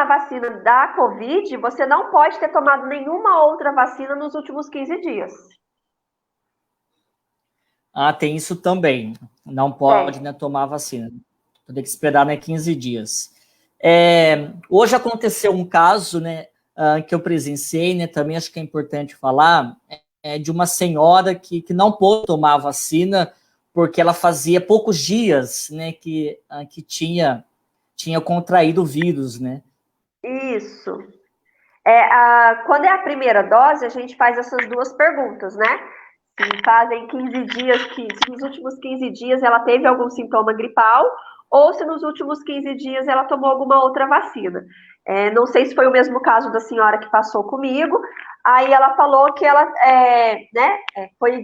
a vacina da Covid, você não pode ter tomado nenhuma outra vacina nos últimos 15 dias. Tem isso também. Não pode, né, tomar a vacina. Tem que esperar, né, 15 dias. Hoje aconteceu um caso, né, que eu presenciei, né, também acho que é importante falar, de uma senhora que não pôde tomar a vacina porque ela fazia poucos dias, né, que tinha contraído o vírus, né? Isso. Quando é a primeira dose, a gente faz essas 2 perguntas, né? Se fazem 15 dias, se nos últimos 15 dias ela teve algum sintoma gripal, ou se nos últimos 15 dias ela tomou alguma outra vacina. Não sei se foi o mesmo caso da senhora que passou comigo. Aí ela falou que ela foi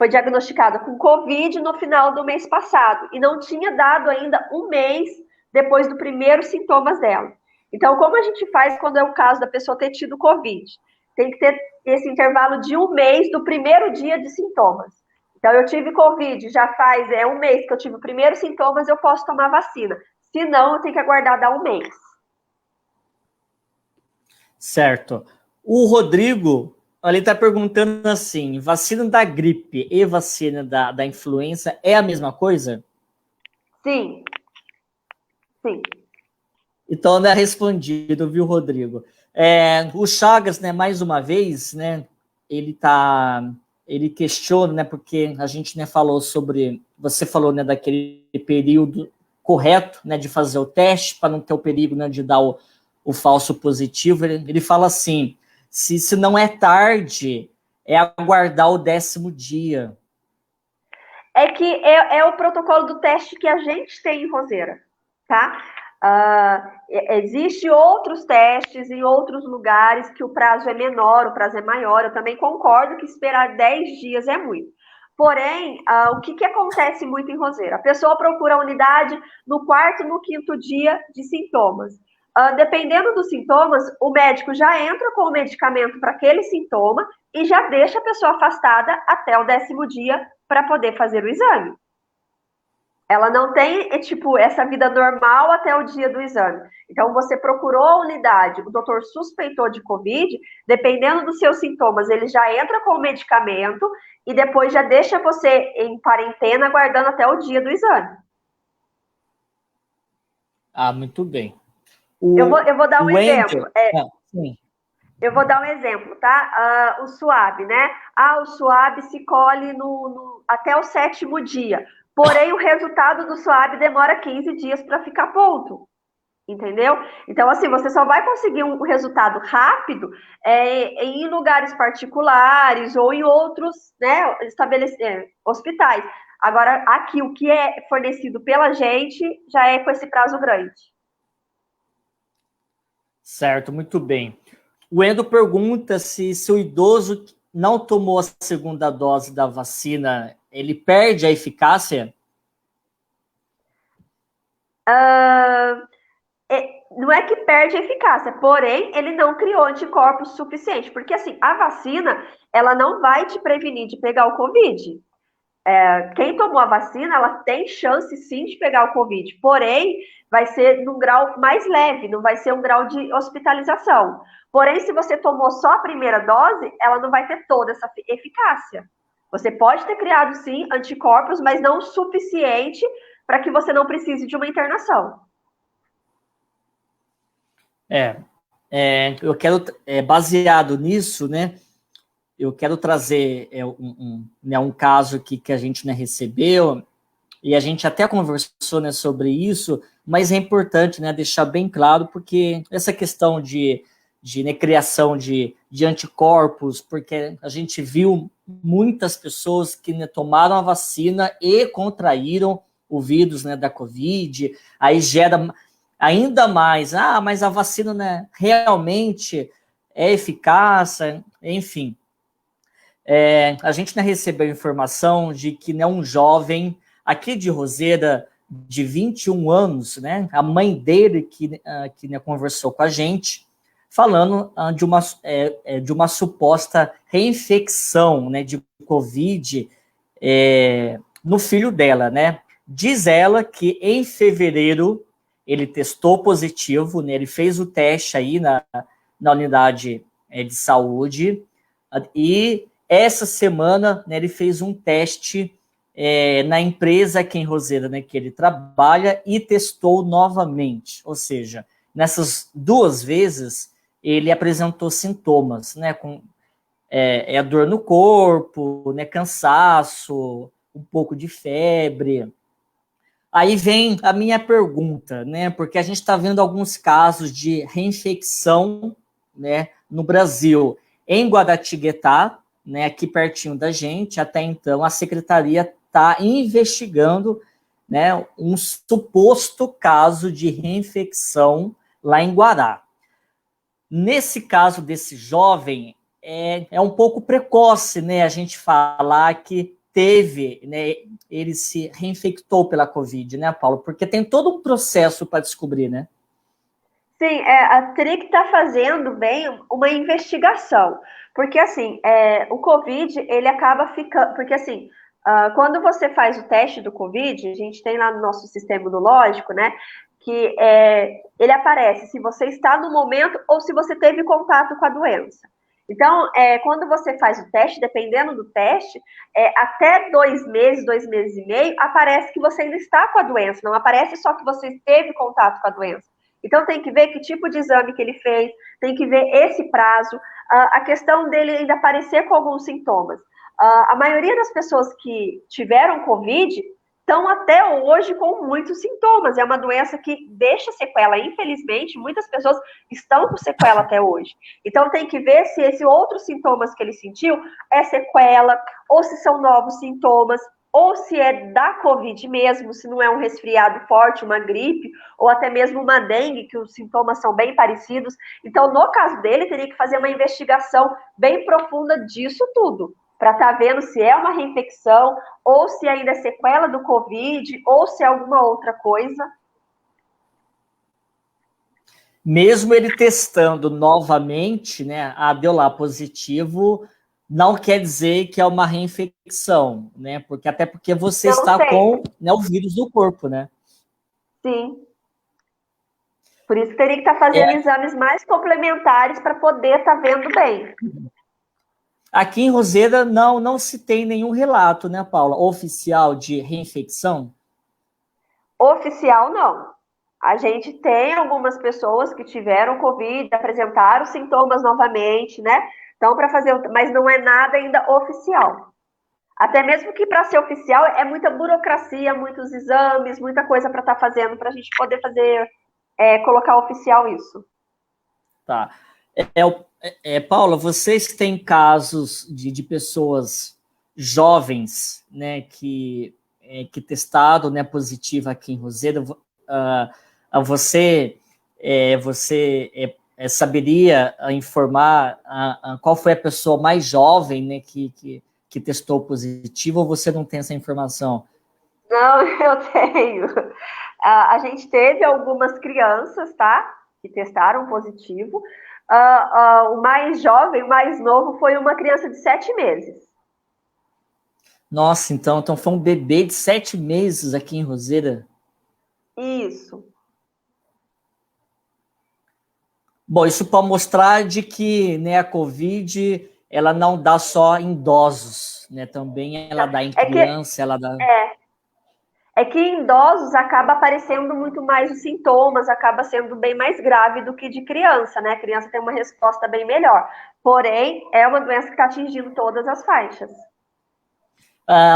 diagnosticada com Covid no final do mês passado e não tinha dado ainda um mês depois do primeiro sintomas dela. Então, como a gente faz quando é o caso da pessoa ter tido Covid? Tem que ter esse intervalo de um mês do primeiro dia de sintomas. Então, eu tive Covid, já faz um mês que eu tive os primeiros sintomas, eu posso tomar vacina. Se não, eu tenho que aguardar dar um mês. Certo. O Rodrigo, ele está perguntando assim, vacina da gripe e vacina da influenza é a mesma coisa? Sim. Sim. Então, né, respondido, viu, Rodrigo? O Chagas, né, mais uma vez, né, ele questiona, né, porque a gente, né, você falou, né, daquele período correto, né, de fazer o teste para não ter o perigo, né, de dar o falso positivo. Ele fala assim, se não é tarde, é aguardar o 10º dia. Que é o protocolo do teste que a gente tem em Roseira, tá? Existem outros testes em outros lugares que o prazo é menor, o prazo é maior. Eu também concordo que esperar 10 dias é muito. Porém, o que acontece muito em Roseira? A pessoa procura a unidade no 4º, no 5º dia de sintomas. Dependendo dos sintomas, o médico já entra com o medicamento para aquele sintoma e já deixa a pessoa afastada até o 10º dia para poder fazer o exame. Ela não tem, essa vida normal até o dia do exame. Então, você procurou a unidade, o doutor suspeitou de Covid, dependendo dos seus sintomas, ele já entra com o medicamento e depois já deixa você em quarentena, aguardando até o dia do exame. Muito bem. Eu vou dar um exemplo. Sim. Eu vou dar um exemplo, tá? O SUAB, né? O SUAB se colhe até o 7º dia. Porém, o resultado do SUAB demora 15 dias para ficar pronto. Entendeu? Então, assim, você só vai conseguir um resultado rápido em lugares particulares ou em outros, né, hospitais. Agora, aqui, o que é fornecido pela gente já é com esse prazo grande. Certo, muito bem. O Endo pergunta se o idoso não tomou a segunda dose da vacina, ele perde a eficácia? Não é que perde a eficácia, porém, ele não criou anticorpos suficiente, porque assim, a vacina, ela não vai te prevenir de pegar o Covid. Quem tomou a vacina, ela tem chance sim de pegar o Covid, porém, vai ser num grau mais leve, não vai ser um grau de hospitalização. Porém, se você tomou só a primeira dose, ela não vai ter toda essa eficácia. Você pode ter criado sim anticorpos, mas não o suficiente para que você não precise de uma internação. Eu quero, baseado nisso, né, eu quero trazer um caso que a gente, né, recebeu, e a gente até conversou, né, sobre isso, mas é importante, né, deixar bem claro, porque essa questão de né, criação de anticorpos, porque a gente viu muitas pessoas que, né, tomaram a vacina e contraíram o vírus, né, da Covid, aí gera ainda mais, mas a vacina, né, realmente é eficaz, enfim. A gente, né, recebeu informação de que, né, um jovem aqui de Roseira, de 21 anos, né, a mãe dele que né, conversou com a gente, falando de uma suposta reinfecção, né, de Covid no filho dela, né? Diz ela que em fevereiro ele testou positivo, né, ele fez o teste aí na unidade de saúde, e essa semana, né, ele fez um teste na empresa aqui em Roseira, né, que ele trabalha, e testou novamente. Ou seja, nessas 2 vezes, ele apresentou sintomas, né, com dor no corpo, né, cansaço, um pouco de febre. Aí vem a minha pergunta, né, porque a gente está vendo alguns casos de reinfecção, né, no Brasil. Em Guaratinguetá, né, aqui pertinho da gente, até então a secretaria está investigando, né, um suposto caso de reinfecção lá em Guará. Nesse caso desse jovem, é um pouco precoce, né, a gente falar que teve, né, ele se reinfectou pela Covid, né, Paulo? Porque tem todo um processo para descobrir, né? Sim, a teria que estar fazendo bem uma investigação, porque assim, o Covid, ele acaba ficando, porque assim, quando você faz o teste do Covid, a gente tem lá no nosso sistema imunológico, né, que ele aparece se você está no momento ou se você teve contato com a doença. Então, quando você faz o teste, dependendo do teste, até 2 meses, 2 meses e meio, aparece que você ainda está com a doença, não aparece só que você teve contato com a doença. Então, tem que ver que tipo de exame que ele fez, tem que ver esse prazo, a questão dele ainda aparecer com alguns sintomas. A maioria das pessoas que tiveram Covid estão até hoje com muitos sintomas. É uma doença que deixa sequela. Infelizmente, muitas pessoas estão com sequela até hoje. Então, tem que ver se esses outros sintomas que ele sentiu é sequela, ou se são novos sintomas, ou se é da Covid mesmo, se não é um resfriado forte, uma gripe, ou até mesmo uma dengue, que os sintomas são bem parecidos. Então, no caso dele, teria que fazer uma investigação bem profunda disso tudo, para estar vendo se é uma reinfecção, ou se ainda é sequela do Covid, ou se é alguma outra coisa. Mesmo ele testando novamente, né, deu lá positivo, não quer dizer que é uma reinfecção, né? Até porque você Não está sei. com, né, o vírus no corpo, né? Sim. Por isso teria que estar fazendo exames mais complementares para poder estar vendo bem. Aqui em Roseira não se tem nenhum relato, né, Paula, oficial de reinfecção? Oficial, não. A gente tem algumas pessoas que tiveram Covid, apresentaram sintomas novamente, né? Então, para fazer, mas não é nada ainda oficial. Até mesmo que para ser oficial é muita burocracia, muitos exames, muita coisa para estar fazendo para a gente poder fazer, colocar oficial isso. Tá. Paula, vocês têm casos de pessoas jovens, né, que testaram, né, positivo aqui em Roseira. Você saberia informar qual foi a pessoa mais jovem, né, que testou positivo, ou você não tem essa informação? Não, eu tenho. A gente teve algumas crianças, tá? Que testaram positivo. O mais jovem, o mais novo, foi uma criança de 7 meses. Nossa, então foi um bebê de 7 meses aqui em Roseira. Isso. Bom, isso para mostrar de que, né, a Covid, ela não dá só em idosos, né? Também ela dá em criança, ela dá... É que em idosos acaba aparecendo muito mais os sintomas, acaba sendo bem mais grave do que de criança, né? A criança tem uma resposta bem melhor. Porém, é uma doença que está atingindo todas as faixas.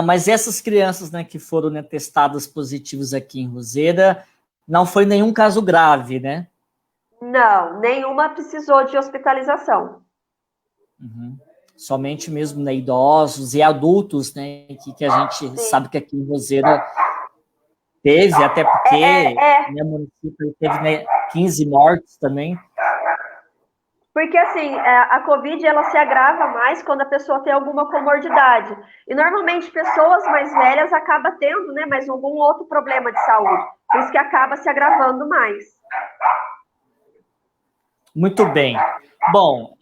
Mas essas crianças, né, que foram, né, testadas positivas aqui em Roseira, não foi nenhum caso grave, né? Não, nenhuma precisou de hospitalização. Uhum. Somente mesmo, né, idosos e adultos, né, que a gente sabe que aqui em Roseira teve, até porque né, o município teve, né, 15 mortes também. Porque, assim, a Covid, ela se agrava mais quando a pessoa tem alguma comorbidade. E, normalmente, pessoas mais velhas acabam tendo, né, mais algum outro problema de saúde. Por isso que acaba se agravando mais. Muito bem. Bom,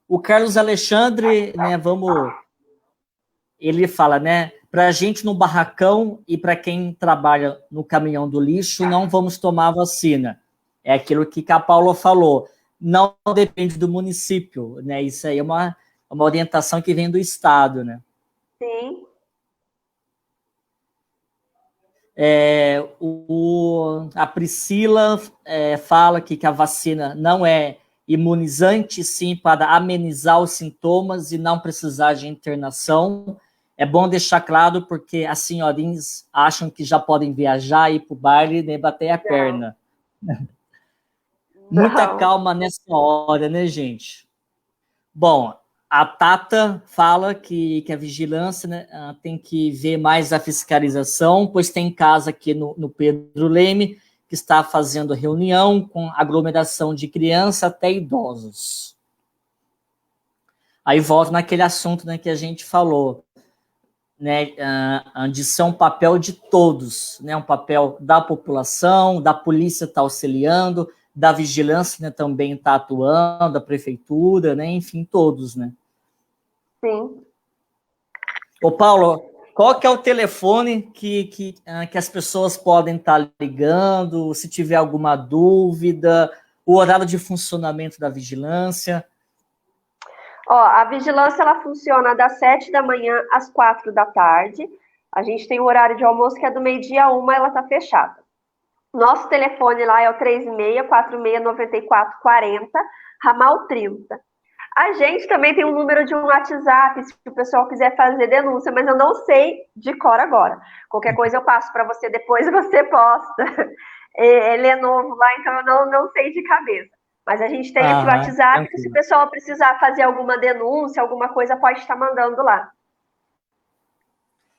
o Carlos Alexandre, né, ele fala, né, para a gente no barracão e para quem trabalha no caminhão do lixo, não vamos tomar vacina. É aquilo que a Paula falou. Não depende do município, né? Isso aí é uma orientação que vem do Estado, né? Sim. A Priscila fala que a vacina não é imunizante, sim, para amenizar os sintomas e não precisar de internação. É bom deixar claro, porque as senhorinhas acham que já podem viajar, ir para o baile e nem bater a perna. Muita calma nessa hora, né, gente? Bom, a Tata fala que a vigilância, né, tem que ver mais a fiscalização, pois tem casa aqui no Pedro Leme que está fazendo reunião com aglomeração de crianças até idosos. Aí volto naquele assunto, né, que a gente falou, né, de ser um papel de todos, né, um papel da população, da polícia está auxiliando, da vigilância, né, também está atuando, da prefeitura, né, enfim, todos, né. Sim. Ô, Paulo, qual que é o telefone que as pessoas podem estar ligando, se tiver alguma dúvida, o horário de funcionamento da vigilância? A vigilância, ela funciona das 7 da manhã às 4 da tarde. A gente tem o horário de almoço que é do meio-dia a 1, ela está fechada. Nosso telefone lá é o 3646-9440, ramal 30. A gente também tem um número de um WhatsApp, se o pessoal quiser fazer denúncia, mas eu não sei de cor agora. Qualquer coisa eu passo para você depois e você posta. Ele é novo lá, então eu não sei de cabeça. Mas a gente tem esse WhatsApp, que se o pessoal precisar fazer alguma denúncia, alguma coisa, pode estar mandando lá.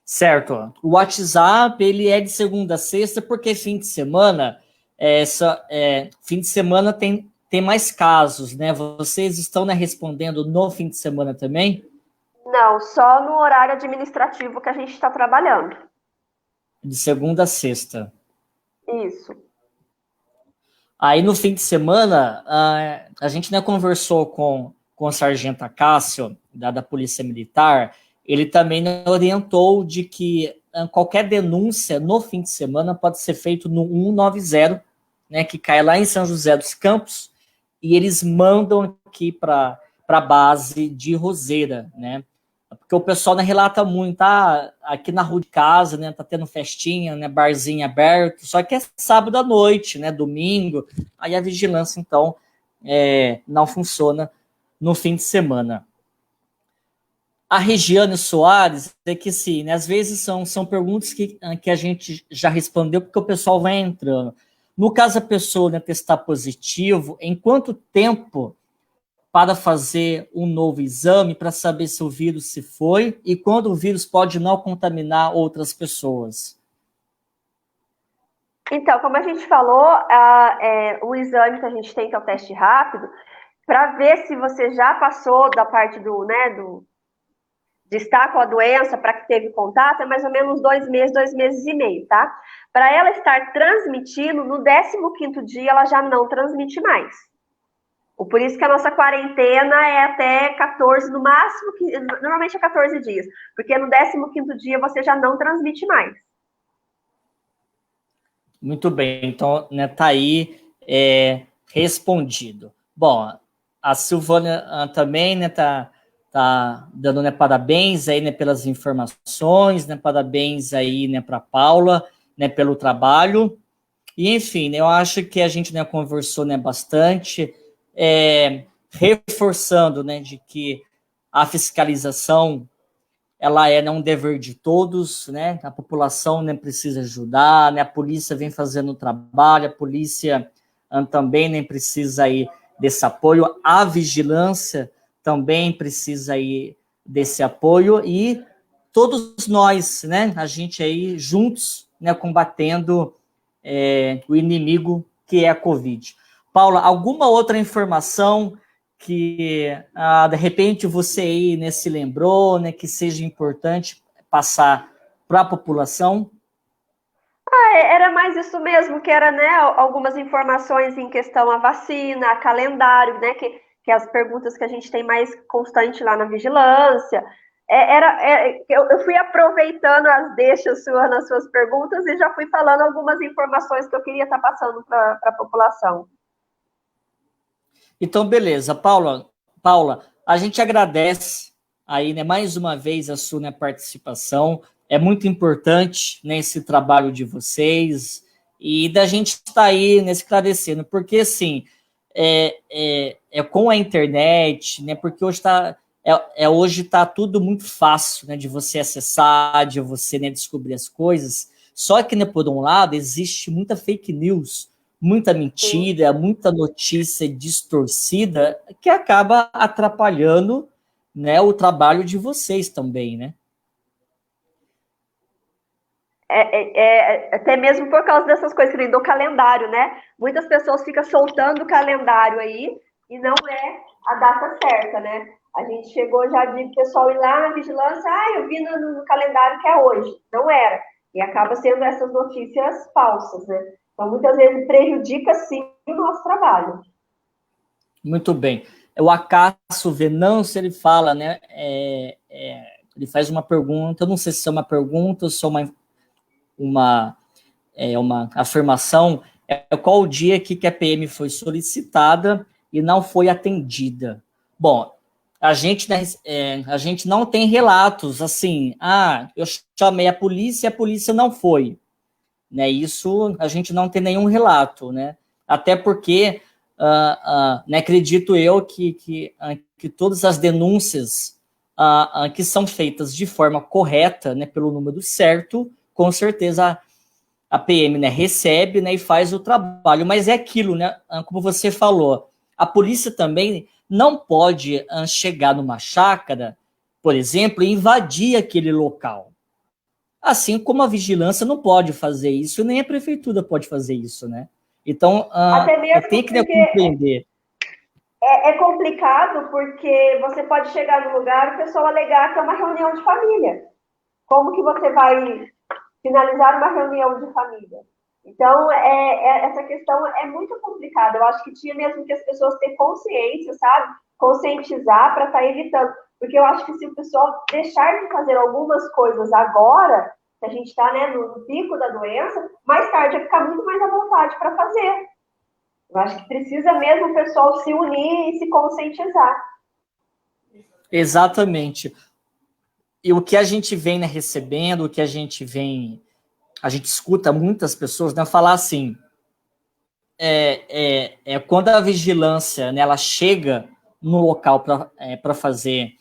Certo. O WhatsApp, ele é de segunda a sexta, porque fim de semana, fim de semana tem mais casos, né? Vocês estão, né, respondendo no fim de semana também? Não, só no horário administrativo que a gente está trabalhando. De segunda a sexta. Isso. Aí no fim de semana, a gente, né, conversou com o sargento Acácio, da Polícia Militar. Ele também orientou de que qualquer denúncia no fim de semana pode ser feito no 190, né, que cai lá em São José dos Campos, e eles mandam aqui para a base de Roseira, né? porque o pessoal, né, relata muito, aqui na rua de casa, né, tá tendo festinha, né, barzinho aberto, só que é sábado à noite, né, domingo, aí a vigilância, então, não funciona no fim de semana. A Regiane Soares, é que sim, né, às vezes são perguntas que a gente já respondeu, porque o pessoal vai entrando. No caso, a pessoa, né, testar positivo, em quanto tempo para fazer um novo exame para saber se o vírus se foi e quando o vírus pode não contaminar outras pessoas? Então, como a gente falou, o exame que a gente tem, que é o teste rápido, para ver se você já passou da parte de estar com a doença, para que teve contato, é mais ou menos 2 meses e meio, tá? Para ela estar transmitindo, no 15º dia, ela já não transmite mais. Por isso que a nossa quarentena é até 14, no máximo, normalmente é 14 dias, porque no 15º dia você já não transmite mais. Muito bem, então, né, tá aí respondido. Bom, a Silvânia também, né, tá dando, né, parabéns aí, né, pelas informações, né, parabéns aí, né, para Paula, né, pelo trabalho. E, enfim, né, eu acho que a gente, né, conversou, né, bastante, reforçando, né, de que a fiscalização ela é, né, um dever de todos, né? A população, né, precisa ajudar, né? A polícia vem fazendo o trabalho, a polícia também, né, precisa aí desse apoio, a vigilância também precisa aí desse apoio e todos nós, né? A gente aí juntos, né, combatendo o inimigo que é a Covid. Paula, alguma outra informação que de repente você aí, né, se lembrou, né, que seja importante passar para a população? Era mais isso mesmo, que era, né, algumas informações em questão à vacina, a calendário, né, que as perguntas que a gente tem mais constante lá na vigilância. Eu fui aproveitando as deixas suas nas suas perguntas e já fui falando algumas informações que eu queria estar passando para a população. Então, beleza. Paula, a gente agradece aí, né, mais uma vez a sua, né, participação. É muito importante, né, esse trabalho de vocês e da gente estar aí, né, esclarecendo, porque assim, com a internet, né, porque hoje está tudo muito fácil, né, de você acessar, de você, né, descobrir as coisas. Só que, né, por um lado, existe muita fake news, muita mentira, muita notícia distorcida que acaba atrapalhando, né, o trabalho de vocês também, né? Até mesmo por causa dessas coisas que nem do calendário, né? Muitas pessoas ficam soltando o calendário aí e não é a data certa, né? A gente chegou já de pessoal ir lá na vigilância, eu vi no calendário que é hoje. Não era. E acaba sendo essas notícias falsas, né? Então, muitas vezes prejudica, sim, o nosso trabalho. Muito bem. O Acácio Venâncio, ele fala, né? Ele faz uma pergunta, eu não sei se é uma pergunta ou se é uma afirmação. Qual o dia que a PM foi solicitada e não foi atendida? Bom, a gente não tem relatos assim, eu chamei a polícia e a polícia não foi. Né, isso a gente não tem nenhum relato, né? Até porque né, acredito eu que todas as denúncias que são feitas de forma correta, né, pelo número certo, com certeza a PM, né, recebe, né, e faz o trabalho. Mas é aquilo, né, como você falou, a polícia também não pode chegar numa chácara, por exemplo, e invadir aquele local. Assim como a vigilância não pode fazer isso, nem a prefeitura pode fazer isso, né? Então, tem que compreender. É complicado porque você pode chegar no lugar e o pessoal alegar que é uma reunião de família. Como que você vai finalizar uma reunião de família? Então, essa questão é muito complicada. Eu acho que tinha mesmo que as pessoas ter consciência, sabe? Conscientizar para estar evitando. Porque eu acho que se o pessoal deixar de fazer algumas coisas agora, que a gente está, né, no pico da doença, mais tarde vai ficar muito mais à vontade para fazer. Eu acho que precisa mesmo o pessoal se unir e se conscientizar. Exatamente. e o que a gente vem, né, recebendo, a gente escuta muitas pessoas, né, falar assim, quando a vigilância, né, ela chega no local para fazer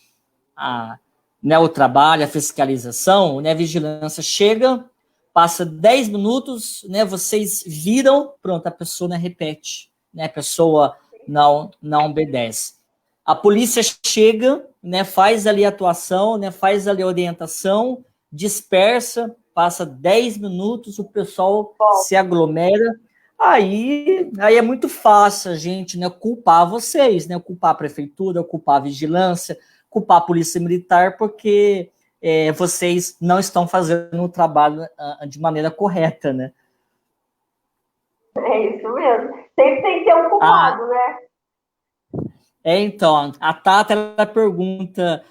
né, o trabalho, a fiscalização, né, a vigilância chega, passa 10 minutos, né, vocês viram, pronto, a pessoa, né, repete, né, a pessoa não obedece. A polícia chega, né, faz ali a atuação, né, faz ali a orientação, dispersa, passa 10 minutos, o pessoal se aglomera, aí é muito fácil a gente, né, culpar vocês, né, culpar a prefeitura, culpar a vigilância, culpar a polícia militar, porque vocês não estão fazendo o trabalho de maneira correta, né? É isso mesmo. Sempre tem que ter um culpado, né? Então, a Tata, ela pergunta,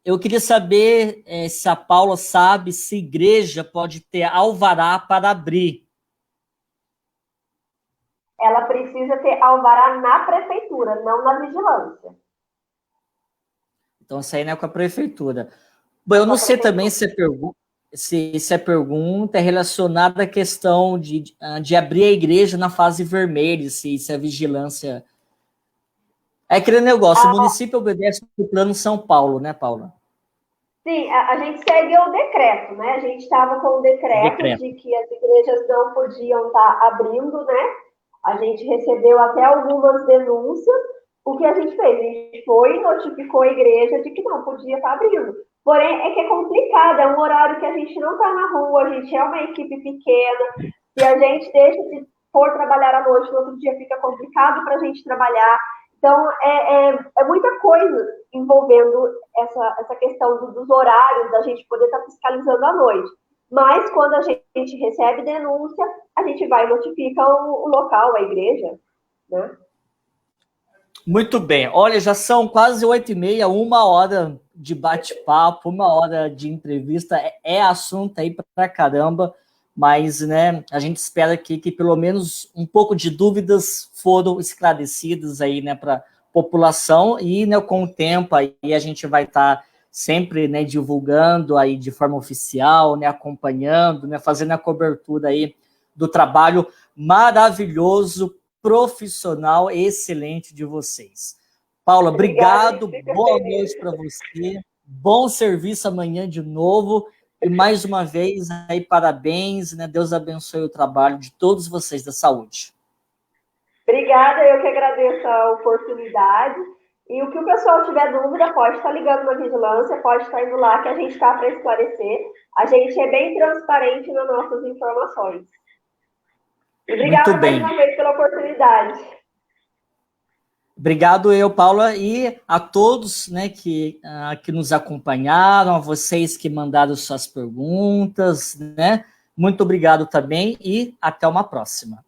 eu queria saber se a Paula sabe se igreja pode ter alvará para abrir. Ela precisa ter alvará na prefeitura, não na vigilância. Então, isso aí não é com a prefeitura. Bom, eu não sei também se a pergunta é relacionada à questão de abrir a igreja na fase vermelha, se a vigilância... É aquele negócio, o município obedece ao Plano São Paulo, né, Paula? Sim, a gente segue o decreto, né? A gente estava com o decreto de que as igrejas não podiam estar abrindo, né? A gente recebeu até algumas denúncias. O que a gente fez? A gente foi e notificou a igreja de que não podia estar abrindo. Porém, é que é complicado, é um horário que a gente não está na rua, a gente é uma equipe pequena. Se a gente deixa de for trabalhar à noite, no outro dia fica complicado para a gente trabalhar. Então, é muita coisa envolvendo essa questão dos horários, da gente poder estar fiscalizando à noite. Mas, quando a gente recebe denúncia, a gente vai e notifica o local, a igreja, né? Muito bem. Olha, já são quase 8h30, 1 hora de bate-papo, 1 hora de entrevista. É assunto aí pra caramba, mas, né, a gente espera que pelo menos um pouco de dúvidas foram esclarecidas aí, né, para a população e, né, com o tempo aí a gente vai estar sempre, né, divulgando aí de forma oficial, né, acompanhando, né, fazendo a cobertura aí do trabalho maravilhoso, profissional excelente de vocês. Paula, obrigado, boa noite para você, bom serviço amanhã de novo, e mais uma vez, aí, parabéns, né? Deus abençoe o trabalho de todos vocês da saúde. Obrigada, eu que agradeço a oportunidade, e o que o pessoal tiver dúvida, pode estar ligando na vigilância, pode estar indo lá, que a gente está para esclarecer, a gente é bem transparente nas nossas informações. Obrigada mais uma vez pela oportunidade. Obrigado eu, Paula, e a todos, né, que nos acompanharam, a vocês que mandaram suas perguntas, né? Muito obrigado também e até uma próxima.